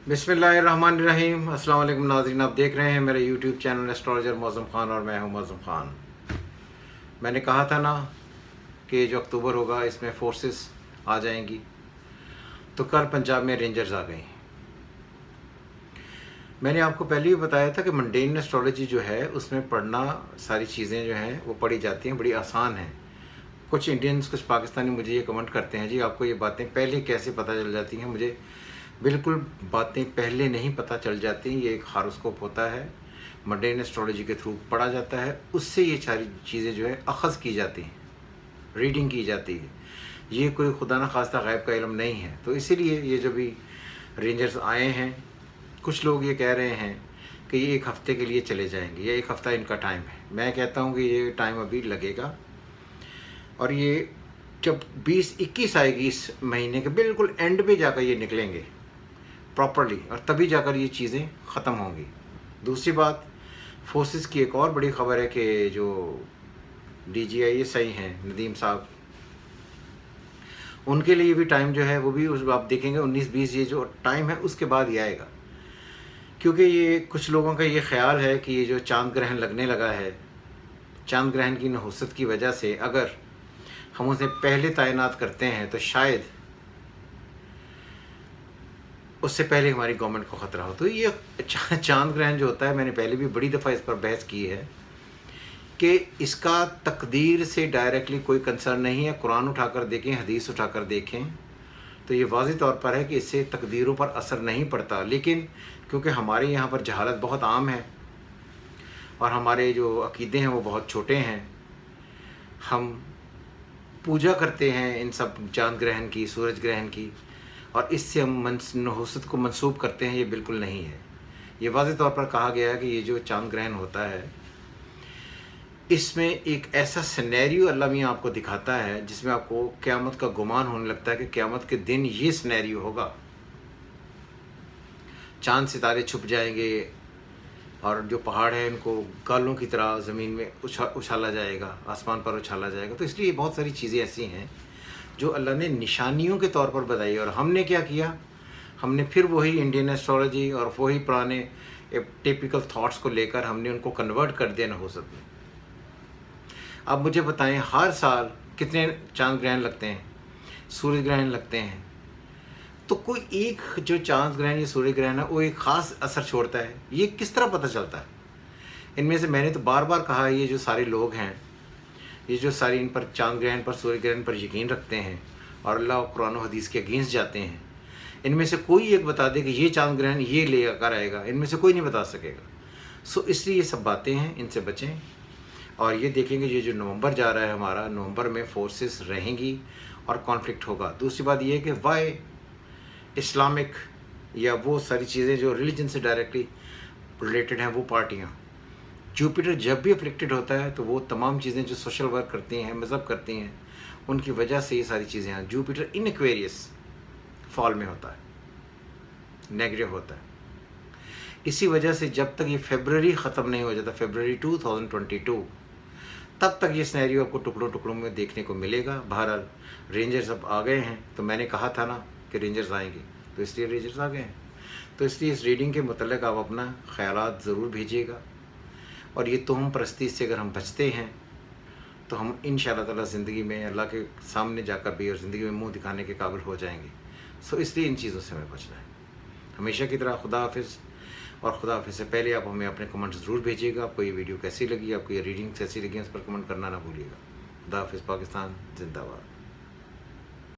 बिस्मिल्लाहिर्रहमानिर्रहीम। अस्सलाम वालेकुम नाज़रीन, आप देख रहे हैं मेरा YouTube channel astrologer Mauzam Khan और मैं हूं मौज़म ख़ान। मैंने कहा था ना कि जो अक्टूबर होगा इसमें फोर्सेस आ जाएंगी, तो कल पंजाब में रेंजर्स आ गई। मैंने आपको पहले ही बताया था कि मंडेन एस्ट्रोलॉजी जो है उसमें पढ़ना सारी चीज़ें जो हैं वो पढ़ी जाती हैं, बड़ी आसान हैं। कुछ इंडियंस कुछ पाकिस्तानी मुझे ये कमेंट करते हैं, जी आपको ये बातें पहले कैसे पता चल जाती हैं। मुझे बिल्कुल बातें पहले नहीं पता चल जाती। ये एक हारोस्कोप होता है, मंडेन एस्ट्रोलॉजी के थ्रू पढ़ा जाता है, उससे ये सारी चीज़ें जो है अख़ज़ की जाती हैं, रीडिंग की जाती है। ये कोई खुदा न खास्ता गैब का इल्म नहीं है। तो इसीलिए ये जो भी रेंजर्स आए हैं, कुछ लोग ये कह रहे हैं कि ये एक हफ़्ते के लिए चले जाएंगे, ये एक हफ़्ता इनका टाइम है। मैं कहता हूँ कि ये टाइम अभी लगेगा, और ये जब 20-21 आएगी इस महीने के बिल्कुल एंड पे जाकर ये निकलेंगे प्रॉपरली, और तभी जाकर ये चीज़ें ख़त्म होंगी। दूसरी बात, फोर्सेस की एक और बड़ी ख़बर है कि जो DGISI हैं नदीम साहब, उनके लिए भी टाइम जो है वो भी उस आप देखेंगे 19-20 ये जो टाइम है उसके बाद ही आएगा। क्योंकि ये कुछ लोगों का ये ख्याल है कि ये जो चांद ग्रहण लगने लगा है, चांद ग्रहण की नहुसत की वजह से अगर हम उसे पहले तैनात करते हैं तो शायद उससे पहले हमारी गवर्नमेंट को ख़तरा हो। तो ये चांद ग्रहण जो होता है, मैंने पहले भी बड़ी दफ़ा इस पर बहस की है कि इसका तकदीर से डायरेक्टली कोई कंसर्न नहीं है। कुरान उठाकर देखें, हदीस उठाकर देखें, तो ये वाज़ेह तौर पर है कि इससे तकदीरों पर असर नहीं पड़ता। लेकिन क्योंकि हमारे यहाँ पर जहालत बहुत आम है और हमारे जो अक़ीदे हैं वो बहुत छोटे हैं, हम पूजा करते हैं इन सब चांद ग्रहण की, सूरज ग्रहण की, और इससे हम नहुसत को मंसूब करते हैं। ये बिल्कुल नहीं है। ये वाज़ेह तौर पर कहा गया है कि ये जो चांद ग्रहण होता है इसमें एक ऐसा सिनेरियो अल्लाह मियाँ आपको दिखाता है जिसमें आपको क़यामत का गुमान होने लगता है कि क़यामत के दिन ये सिनेरियो होगा। चांद सितारे छुप जाएंगे और जो पहाड़ है इनको गालों की तरह ज़मीन में उछाला जाएगा, आसमान पर उछाला जाएगा। तो इसलिए बहुत सारी चीज़ें ऐसी हैं जो अल्लाह ने निशानियों के तौर पर बताई। और हमने क्या किया, हमने फिर वही इंडियन एस्ट्रोलॉजी और वही पुराने टिपिकल थॉट्स को लेकर हमने उनको कन्वर्ट कर दिया नहुसत में। अब मुझे बताएं, हर साल कितने चांद ग्रहण लगते हैं, सूर्य ग्रहण लगते हैं, तो कोई एक जो चांद ग्रहण या सूर्य ग्रहण है वो एक ख़ास असर छोड़ता है। ये किस तरह पता चलता है? इनमें से मैंने तो बार बार कहा है, ये जो सारे लोग हैं, ये जो सारी इन पर चांद ग्रहण पर, सूर्य ग्रहण पर यकीन रखते हैं और अल्लाह और कुरान और हदीस के अगेंस्ट जाते हैं, इनमें से कोई एक बता दे कि ये चांद ग्रहण ये लेकर आएगा, इनमें से कोई नहीं बता सकेगा। सो इसलिए ये सब बातें हैं, इनसे बचें। और ये देखेंगे ये जो नवंबर जा रहा है हमारा, नवंबर में फोर्सेस रहेंगी और कॉन्फ्लिक्ट होगा। दूसरी बात ये है कि वाई इस्लामिक या वो सारी चीज़ें जो रिलीजन से डायरेक्टली रिलेटेड हैं, वो पार्टियाँ, जुपिटर जब भी अफ्लिक्टेड होता है तो वो तमाम चीज़ें जो सोशल वर्क करती हैं, मज़हब करती हैं, उनकी वजह से ये सारी चीज़ें हैं। जुपिटर इन एक्वेरियस फॉल में होता है, नेगेटिव होता है। इसी वजह से जब तक ये फरवरी ख़त्म नहीं हो जाता, फरवरी 2022, तब तक ये सिनेरियो आपको टुकड़ों टुकड़ों में देखने को मिलेगा। बहरहाल रेंजर्स अब आ गए हैं, तो मैंने कहा था ना कि रेंजर्स आएंगे, तो इसलिए रेंजर्स आ गए हैं। तो इसलिए इस रीडिंग के मुतल्लिक़ आप अपना ख़यालात ज़रूर भेजिएगा, और ये तोहम परस्ती से अगर हम बचते हैं तो हम इंशाअल्लाह ताला ज़िंदगी में अल्लाह के सामने जाकर भी और ज़िंदगी में मुंह दिखाने के काबिल हो जाएंगे। सो इसलिए इन चीज़ों से हमें बचना है। हमेशा की तरह खुदा हाफिज़। और खुदा हाफिज़ से पहले आप हमें अपने कमेंट्स ज़रूर भेजिएगा। आपको ये वीडियो कैसी लगी, आपको ये रीडिंग कैसी लगी, उस पर कमेंट करना ना भूलिएगा। खुदा हाफिज़। पाकिस्तान जिंदाबाद।